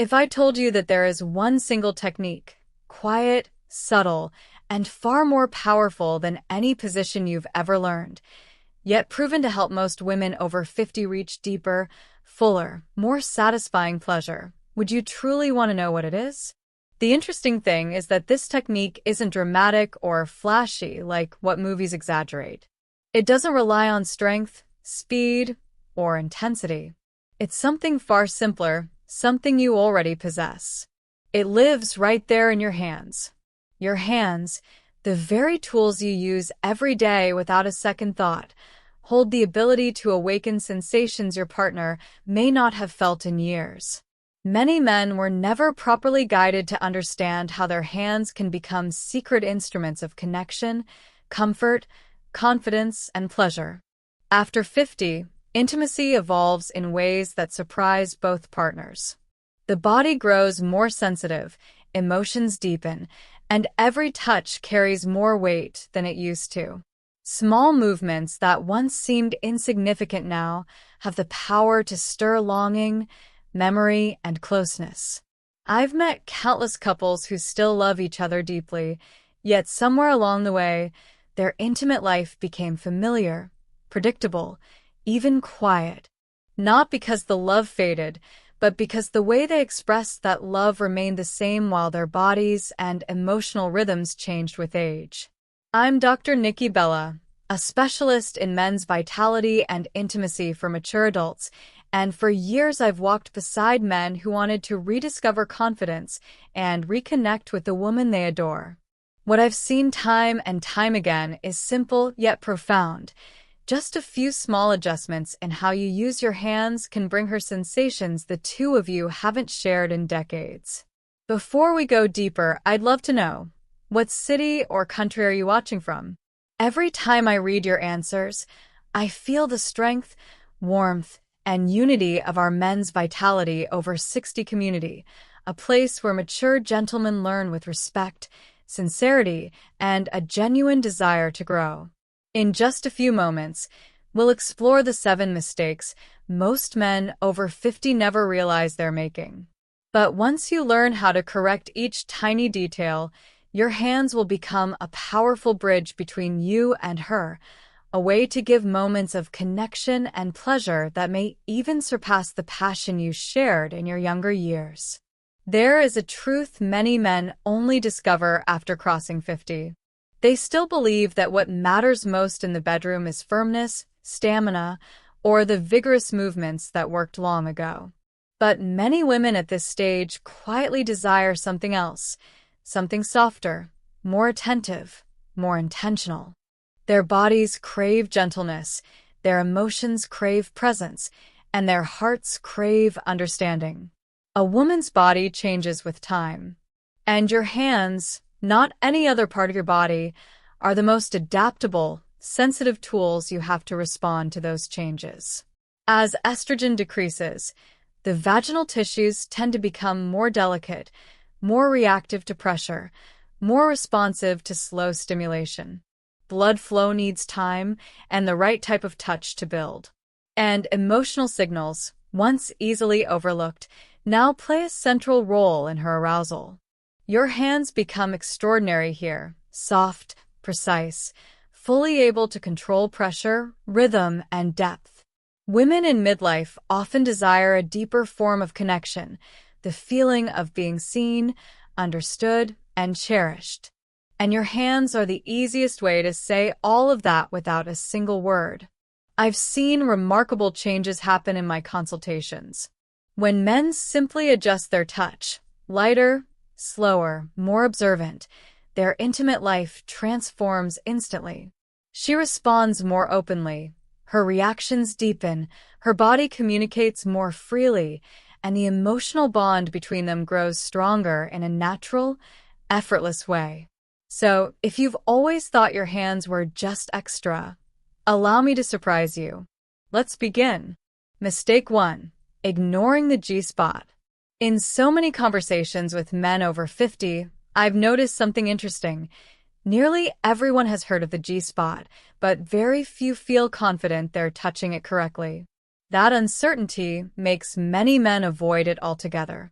If I told you that there is one single technique, quiet, subtle, and far more powerful than any position you've ever learned, yet proven to help most women over 50 reach deeper, fuller, more satisfying pleasure, would you truly want to know what it is? The interesting thing is that this technique isn't dramatic or flashy like what movies exaggerate. It doesn't rely on strength, speed, or intensity. It's something far simpler, something you already possess. It lives right there in your hands. Your hands, the very tools you use every day without a second thought, hold the ability to awaken sensations your partner may not have felt in years. Many men were never properly guided to understand how their hands can become secret instruments of connection, comfort, confidence, and pleasure. After 50, intimacy evolves in ways that surprise both partners. The body grows more sensitive, emotions deepen, and every touch carries more weight than it used to. Small movements that once seemed insignificant now have the power to stir longing, memory, and closeness. I've met countless couples who still love each other deeply, yet somewhere along the way, their intimate life became familiar, predictable, even quiet. Not because the love faded, but because the way they expressed that love remained the same while their bodies and emotional rhythms changed with age. I'm Dr. Nikki Bella, a specialist in men's vitality and intimacy for mature adults, and for years I've walked beside men who wanted to rediscover confidence and reconnect with the woman they adore. What I've seen time and time again is simple yet profound. Just a few small adjustments in how you use your hands can bring her sensations the two of you haven't shared in decades. Before we go deeper, I'd love to know, what city or country are you watching from? Every time I read your answers, I feel the strength, warmth, and unity of our men's vitality over 60 community, a place where mature gentlemen learn with respect, sincerity, and a genuine desire to grow. In just a few moments, we'll explore the 7 mistakes most men over 50 never realize they're making. But once you learn how to correct each tiny detail, your hands will become a powerful bridge between you and her, a way to give moments of connection and pleasure that may even surpass the passion you shared in your younger years. There is a truth many men only discover after crossing 50. They still believe that what matters most in the bedroom is firmness, stamina, or the vigorous movements that worked long ago. But many women at this stage quietly desire something else, something softer, more attentive, more intentional. Their bodies crave gentleness, their emotions crave presence, and their hearts crave understanding. A woman's body changes with time, and your hands, not any other part of your body, are the most adaptable, sensitive tools you have to respond to those changes. As estrogen decreases, the vaginal tissues tend to become more delicate, more reactive to pressure, more responsive to slow stimulation. Blood flow needs time and the right type of touch to build. And emotional signals, once easily overlooked, now play a central role in her arousal. Your hands become extraordinary here, soft, precise, fully able to control pressure, rhythm, and depth. Women in midlife often desire a deeper form of connection, the feeling of being seen, understood, and cherished. And your hands are the easiest way to say all of that without a single word. I've seen remarkable changes happen in my consultations. When men simply adjust their touch, lighter, slower, more observant, their intimate life transforms instantly. She responds more openly, her reactions deepen, her body communicates more freely, and the emotional bond between them grows stronger in a natural, effortless way. So, if you've always thought your hands were just extra, allow me to surprise you. Let's begin. Mistake 1. Ignoring the G-spot. In so many conversations with men over 50, I've noticed something interesting. Nearly everyone has heard of the G-spot, but very few feel confident they're touching it correctly. That uncertainty makes many men avoid it altogether.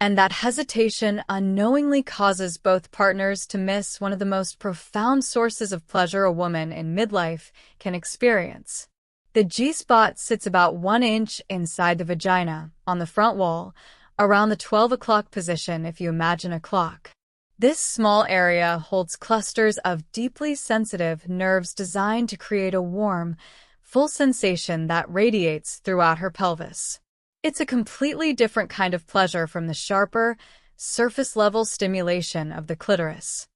And that hesitation unknowingly causes both partners to miss one of the most profound sources of pleasure a woman in midlife can experience. The G-spot sits about 1 inch inside the vagina, on the front wall, around the 12 o'clock position if you imagine a clock. This small area holds clusters of deeply sensitive nerves designed to create a warm, full sensation that radiates throughout her pelvis. It's a completely different kind of pleasure from the sharper, surface-level stimulation of the clitoris.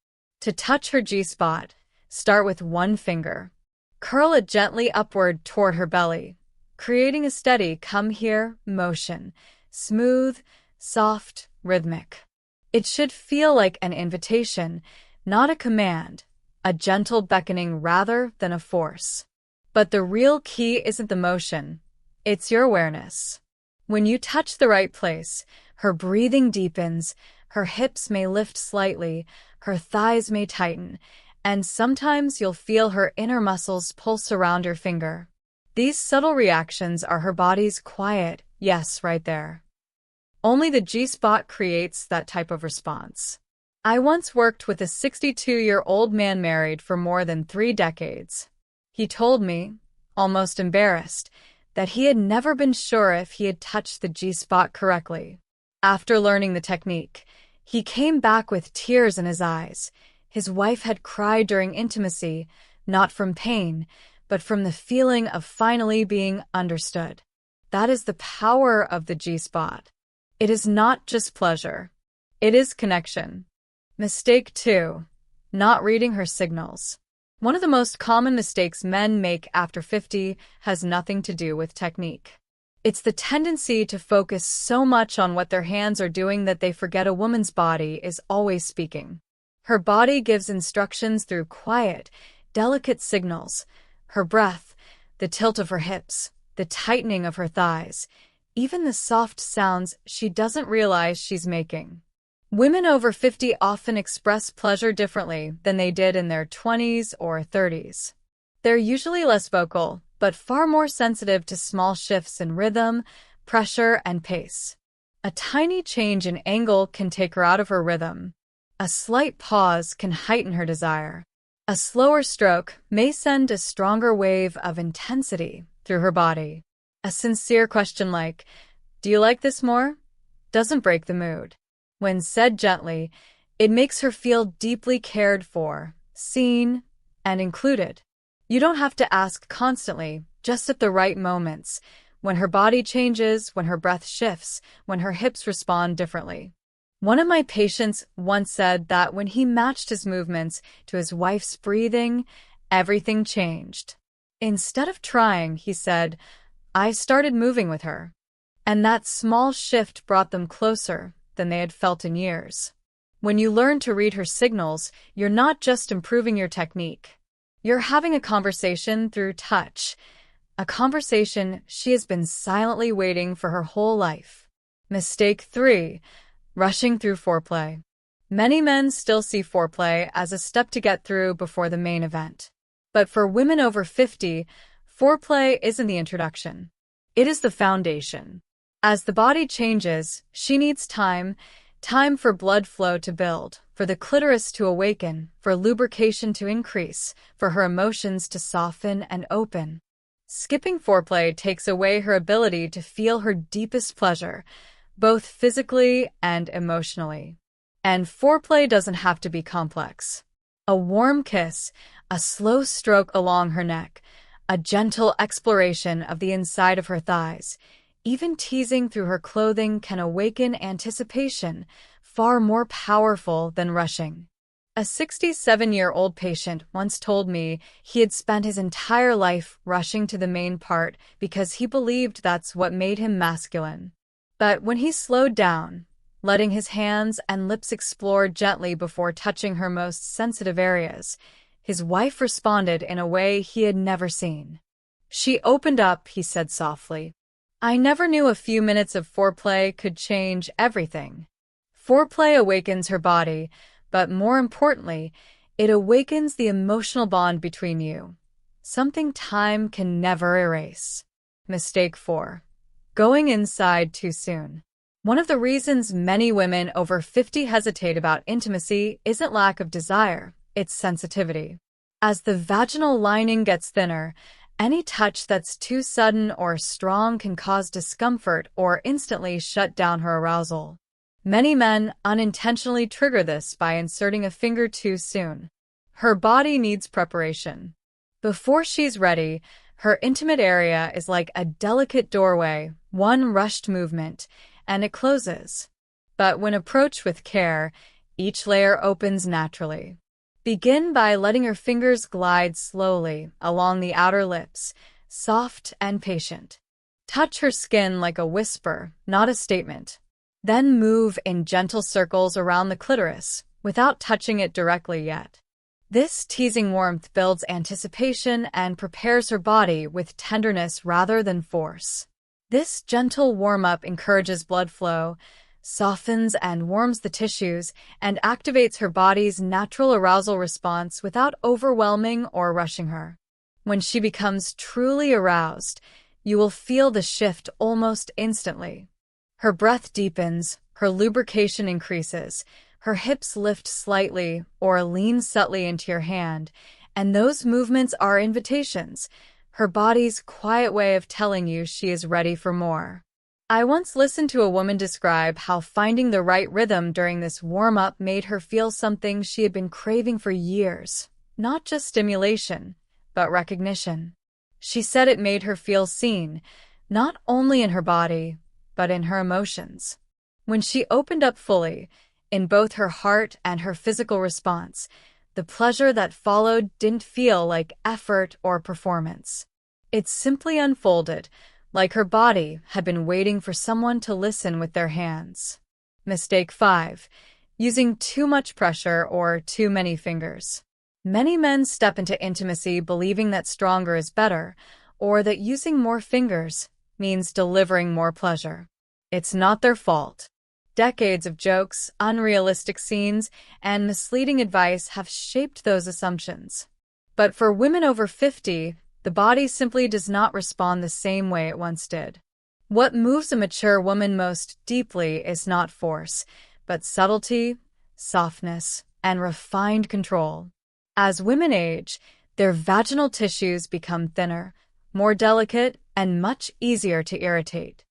To touch her G-spot, start with one finger. Curl it gently upward toward her belly, creating a steady come here motion, smooth, soft, rhythmic. It should feel like an invitation, not a command, a gentle beckoning rather than a force. But the real key isn't the motion, it's your awareness. When you touch the right place, her breathing deepens, her hips may lift slightly, her thighs may tighten, and sometimes you'll feel her inner muscles pulse around your finger. These subtle reactions are her body's quiet yes right there. Only the G-spot creates that type of response. I once worked with a 62-year-old man married for more than 3 decades. He told me, almost embarrassed, that he had never been sure if he had touched the G-spot correctly. After learning the technique, he came back with tears in his eyes. His wife had cried during intimacy, not from pain, but from the feeling of finally being understood. That is the power of the G-spot. It is not just pleasure. It is connection. Mistake 2. Not reading her signals. One of the most common mistakes men make after 50 has nothing to do with technique. It's the tendency to focus so much on what their hands are doing that they forget a woman's body is always speaking. Her body gives instructions through quiet, delicate signals. Her breath, the tilt of her hips, the tightening of her thighs, even the soft sounds she doesn't realize she's making. Women over 50 often express pleasure differently than they did in their 20s or 30s. They're usually less vocal, but far more sensitive to small shifts in rhythm, pressure, and pace. A tiny change in angle can take her out of her rhythm. A slight pause can heighten her desire. A slower stroke may send a stronger wave of intensity through her body. A sincere question like, "Do you like this more?" doesn't break the mood. When said gently, it makes her feel deeply cared for, seen, and included. You don't have to ask constantly, just at the right moments, when her body changes, when her breath shifts, when her hips respond differently. One of my patients once said that when he matched his movements to his wife's breathing, everything changed. Instead of trying, he said, I started moving with her. And that small shift brought them closer than they had felt in years. When you learn to read her signals, you're not just improving your technique. You're having a conversation through touch, a conversation she has been silently waiting for her whole life. Mistake 3. Rushing through foreplay. Many men still see foreplay as a step to get through before the main event. But for women over 50, foreplay isn't the introduction. It is the foundation. As the body changes, she needs time for blood flow to build, for the clitoris to awaken, for lubrication to increase, for her emotions to soften and open. Skipping foreplay takes away her ability to feel her deepest pleasure, both physically and emotionally. And foreplay doesn't have to be complex. A warm kiss, a slow stroke along her neck, a gentle exploration of the inside of her thighs, even teasing through her clothing can awaken anticipation, far more powerful than rushing. A 67-year-old patient once told me he had spent his entire life rushing to the main part because he believed that's what made him masculine. But when he slowed down, letting his hands and lips explore gently before touching her most sensitive areas, his wife responded in a way he had never seen. She opened up, he said softly. I never knew a few minutes of foreplay could change everything. Foreplay awakens her body, but more importantly, it awakens the emotional bond between you, something time can never erase. Mistake 4. Going inside too soon. One of the reasons many women over 50 hesitate about intimacy isn't lack of desire, it's sensitivity. As the vaginal lining gets thinner, any touch that's too sudden or strong can cause discomfort or instantly shut down her arousal. Many men unintentionally trigger this by inserting a finger too soon. Her body needs preparation. Before she's ready, her intimate area is like a delicate doorway, one rushed movement, and it closes. But when approached with care, each layer opens naturally. Begin by letting your fingers glide slowly along the outer lips, soft and patient. Touch her skin like a whisper, not a statement. Then move in gentle circles around the clitoris, without touching it directly yet. This teasing warmth builds anticipation and prepares her body with tenderness rather than force. This gentle warm-up encourages blood flow, softens and warms the tissues, and activates her body's natural arousal response without overwhelming or rushing her. When she becomes truly aroused, you will feel the shift almost instantly. Her breath deepens, her lubrication increases, her hips lift slightly or lean subtly into your hand, and those movements are invitations, her body's quiet way of telling you she is ready for more. I once listened to a woman describe how finding the right rhythm during this warm-up made her feel something she had been craving for years. Not just stimulation, but recognition. She said it made her feel seen, not only in her body, but in her emotions. When she opened up fully, in both her heart and her physical response, the pleasure that followed didn't feel like effort or performance. It simply unfolded, like her body had been waiting for someone to listen with their hands. Mistake 5. Using too much pressure or too many fingers. Many men step into intimacy believing that stronger is better, or that using more fingers means delivering more pleasure. It's not their fault. Decades of jokes, unrealistic scenes, and misleading advice have shaped those assumptions. But for women over 50, the body simply does not respond the same way it once did. What moves a mature woman most deeply is not force, but subtlety, softness, and refined control. As women age, their vaginal tissues become thinner, more delicate, and much easier to irritate.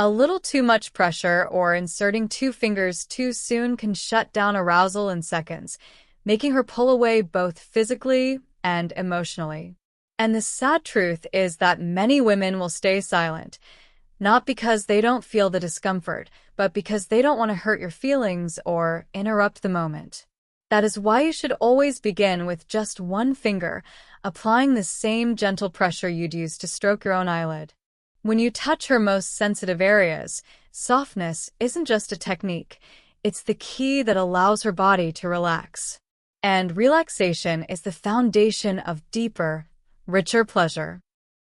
A little too much pressure or inserting two fingers too soon can shut down arousal in seconds, making her pull away both physically and emotionally. And the sad truth is that many women will stay silent, not because they don't feel the discomfort, but because they don't want to hurt your feelings or interrupt the moment. That is why you should always begin with just one finger, applying the same gentle pressure you'd use to stroke your own eyelid. When you touch her most sensitive areas, softness isn't just a technique, it's the key that allows her body to relax. And relaxation is the foundation of deeper, richer pleasure.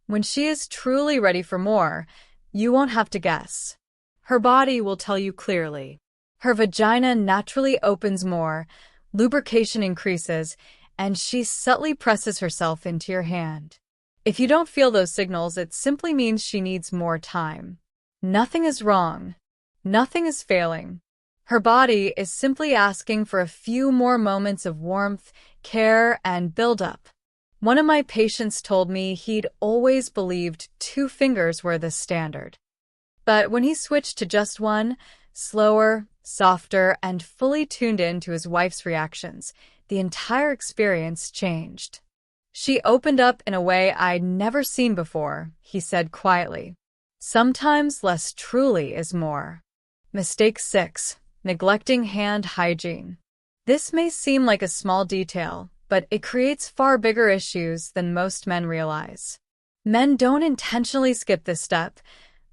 When she is truly ready for more, you won't have to guess. Her body will tell you clearly. Her vagina naturally opens more, lubrication increases, and she subtly presses herself into your hand. If you don't feel those signals, it simply means she needs more time. Nothing is wrong. Nothing is failing. Her body is simply asking for a few more moments of warmth, care, and build-up. One of my patients told me he'd always believed 2 fingers were the standard. But when he switched to just one, slower, softer, and fully tuned in to his wife's reactions, the entire experience changed. She opened up in a way I'd never seen before, he said quietly. Sometimes less truly is more. Mistake 6. Neglecting hand hygiene. This may seem like a small detail, but it creates far bigger issues than most men realize. Men don't intentionally skip this step.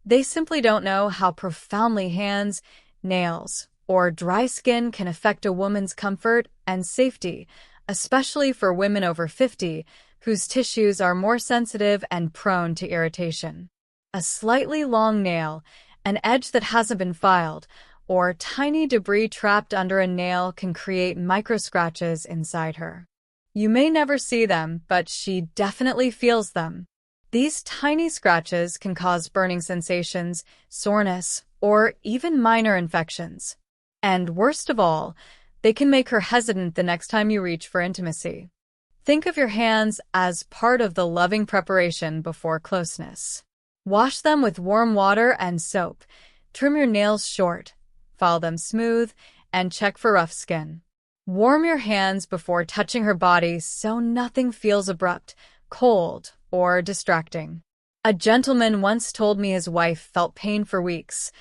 They simply don't know how profoundly hands, nails, or dry skin can affect a woman's comfort and safety, especially for women over 50, whose tissues are more sensitive and prone to irritation. A slightly long nail, an edge that hasn't been filed, or tiny debris trapped under a nail can create micro-scratches inside her. You may never see them, but she definitely feels them. These tiny scratches can cause burning sensations, soreness, or even minor infections. And worst of all, they can make her hesitant the next time you reach for intimacy. Think of your hands as part of the loving preparation before closeness. Wash them with warm water and soap. Trim your nails short, file them smooth, and check for rough skin. Warm your hands before touching her body so nothing feels abrupt, cold, or distracting. A gentleman once told me his wife felt pain for weeks,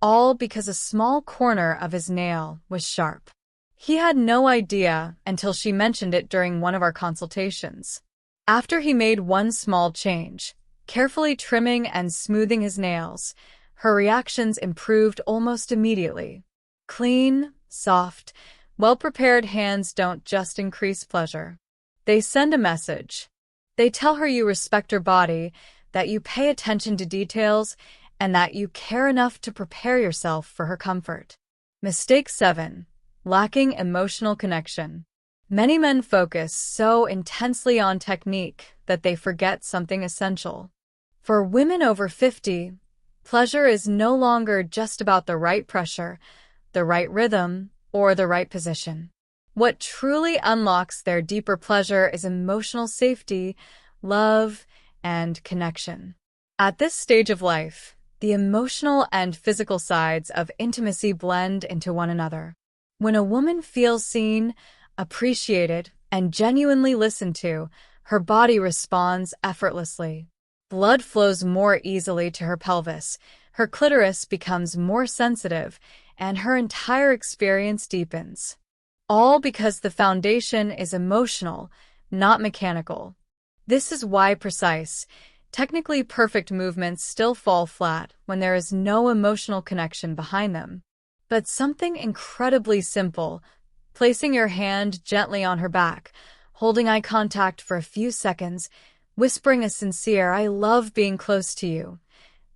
all because a small corner of his nail was sharp. He had no idea until she mentioned it during one of our consultations. After he made one small change, carefully trimming and smoothing his nails, her reactions improved almost immediately. Clean, soft, well-prepared hands don't just increase pleasure. They send a message. They tell her you respect her body, that you pay attention to details, and that you care enough to prepare yourself for her comfort. Mistake 7. Lacking emotional connection. Many men focus so intensely on technique that they forget something essential. For women over 50, pleasure is no longer just about the right pressure, the right rhythm, or the right position. What truly unlocks their deeper pleasure is emotional safety, love, and connection. At this stage of life, the emotional and physical sides of intimacy blend into one another. When a woman feels seen, appreciated, and genuinely listened to, her body responds effortlessly. Blood flows more easily to her pelvis, her clitoris becomes more sensitive, and her entire experience deepens. All because the foundation is emotional, not mechanical. This is why precise, technically perfect movements still fall flat when there is no emotional connection behind them. But something incredibly simple, placing your hand gently on her back, holding eye contact for a few seconds, whispering a sincere "I love being close to you,"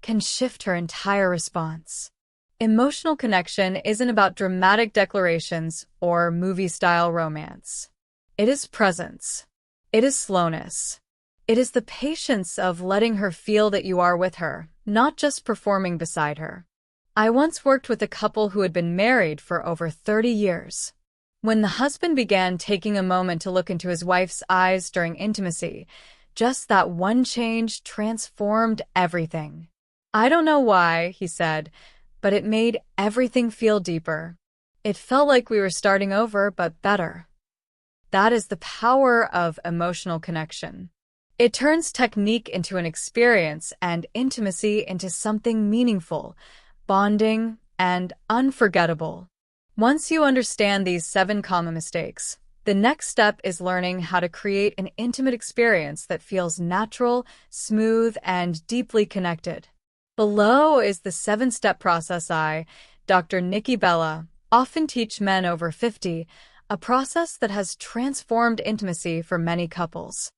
can shift her entire response. Emotional connection isn't about dramatic declarations or movie-style romance. It is presence. It is slowness. It is the patience of letting her feel that you are with her, not just performing beside her. I once worked with a couple who had been married for over 30 years. When the husband began taking a moment to look into his wife's eyes during intimacy, just that one change transformed everything. "I don't know why," he said, "but it made everything feel deeper. It felt like we were starting over, but better." That is the power of emotional connection. It turns technique into an experience and intimacy into something meaningful, bonding, and unforgettable. Once you understand these 7 common mistakes, the next step is learning how to create an intimate experience that feels natural, smooth, and deeply connected. Below is the 7-step process Dr. Nikki Bella, often teach men over 50, a process that has transformed intimacy for many couples.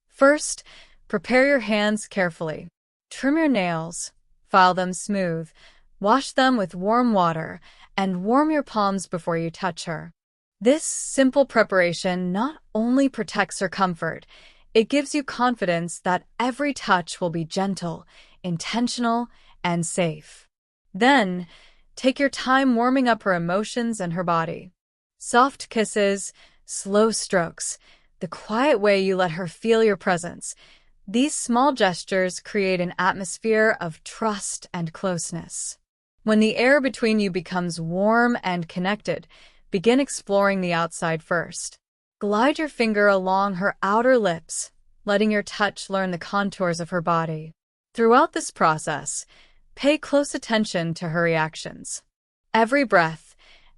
First, prepare your hands carefully. Trim your nails, file them smooth, wash them with warm water, and warm your palms before you touch her. This simple preparation not only protects her comfort, it gives you confidence that every touch will be gentle, intentional, and safe. Then, take your time warming up her emotions and her body. Soft kisses, slow strokes, the quiet way you let her feel your presence. These small gestures create an atmosphere of trust and closeness. When the air between you becomes warm and connected, begin exploring the outside first. Glide your finger along her outer lips, letting your touch learn the contours of her body. Throughout this process, pay close attention to her reactions. Every breath,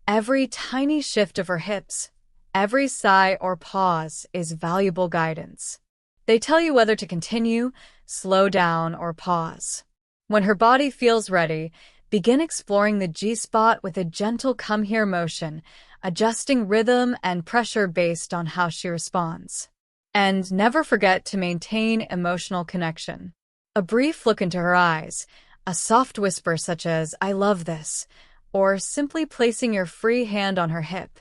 every tiny shift of her hips, every sigh or pause is valuable guidance. They tell you whether to continue, slow down, or pause. When her body feels ready, begin exploring the G-spot with a gentle come-here motion, adjusting rhythm and pressure based on how she responds. And never forget to maintain emotional connection. A brief look into her eyes, a soft whisper such as "I love this," or simply placing your free hand on her hip.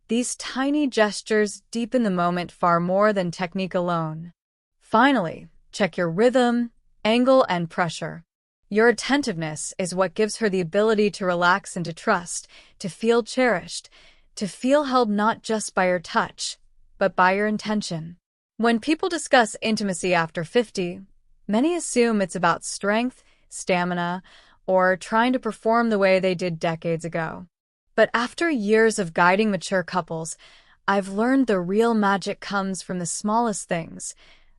These tiny gestures deepen the moment far more than technique alone. Finally, check your rhythm, angle, and pressure. Your attentiveness is what gives her the ability to relax and to trust, to feel cherished, to feel held not just by your touch, but by your intention. When people discuss intimacy after 50, many assume it's about strength, stamina, or trying to perform the way they did decades ago. But after years of guiding mature couples, I've learned the real magic comes from the smallest things: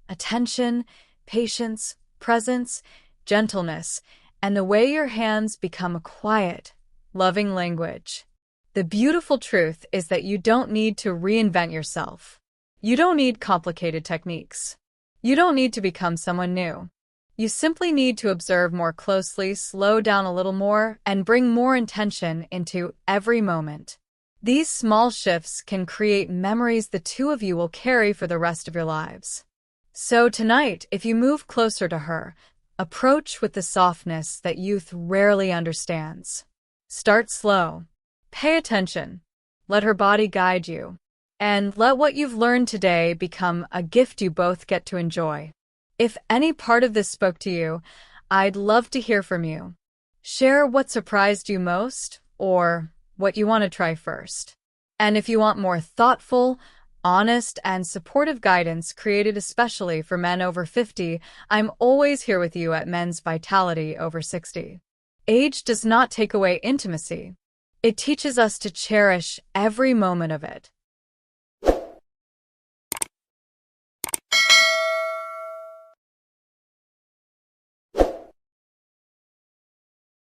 attention, patience, presence, gentleness, and the way your hands become a quiet, loving language. The beautiful truth is that you don't need to reinvent yourself. You don't need complicated techniques. You don't need to become someone new. You simply need to observe more closely, slow down a little more, and bring more intention into every moment. These small shifts can create memories the two of you will carry for the rest of your lives. So tonight, if you move closer to her, approach with the softness that youth rarely understands. Start slow. Pay attention. Let her body guide you. And let what you've learned today become a gift you both get to enjoy. If any part of this spoke to you, I'd love to hear from you. Share what surprised you most or what you want to try first. And if you want more thoughtful, honest, and supportive guidance created especially for men over 50, I'm always here with you at Men's Vitality over 60. Age does not take away intimacy. It teaches us to cherish every moment of it.